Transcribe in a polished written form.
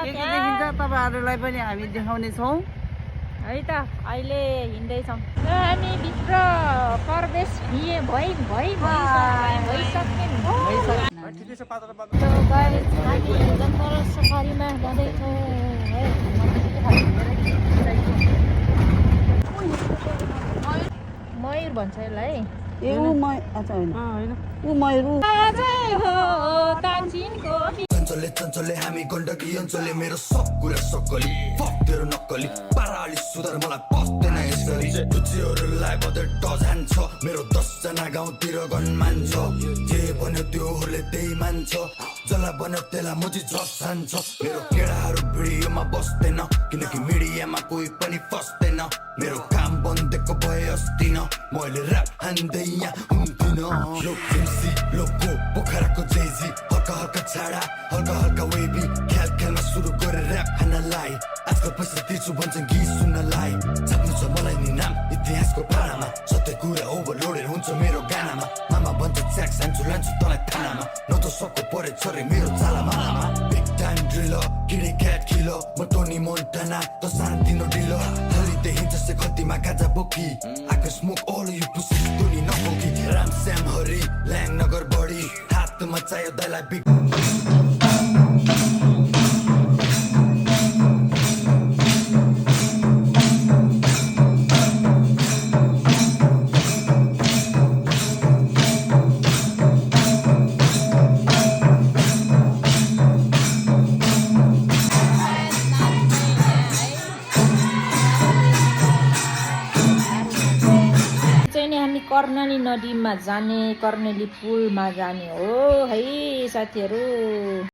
के देखिन्छ तपाईहरुलाई पनि हामी देखाउने छौं है त अहिले हिँड्दै छौं हामी भित्र प्रवेश भइसक्ने हामी जङ्गल सफारीमा जाँदैछौँ है मयूर भन्छ यसलाई ए उ अच्छा हैन उ मयूर चञ्चले चञ्चले हामी गण्डकी अञ्चलले मेरो सब कुरा सक्कली फक तेरो नक्कली पाराली सुधार मलाई पस्दैन यसरी रुचिहरूलाई बदर टच हान्छ मेरो 10 जना गाउँतिर गन मान्छ जे भन्यो त्योले त्यही मान्छ जला बन्यो त्यसलाई मुजी झस हान्छ मेरो केडाहरू भिडियोमा बस्दैन किनकि मिडियामा कोही पनि फस्दैन मेरो काम बन्देको भए अस्तिन मैले ऱ्याप हान्दै यहाँ हुन्थिन यो एमसी लोको पोखराको जेजी हल्का हल्का छाडा हल्का हल्का वेबी ख्याल ख्यालमा सुरु गरे ऱ्याप हान्नलाई आजकल पैसा तिर्छु भन्छन् गीत सुन्नलाई छाप्नु छ मलाई नि नाम इतिहासको पानामा सत्य कुरा ओभरलोडेड हुन्छ मेरो गानामा मामा भन्छ च्याक्स हान्छु लान्छु तँलाई थानामा न त सबको परे छरे मेरो चालामा बिग टाइम ड्रिलर किडी क्याट किलर म टोनी मोन्टाना त सान्तिनो डिलर हलिडे हिँड्छ से खतीमा गाजा बोकी आको स्मोक अल यु पुसी टोनी नबोकी राम स्याम हरि ल्याङ नगर बढी हातमा चाहियो दाइलाई बिग कर्णाली नदीमा जाने कर्णाली पुलमा जाने हो है साथीहरु।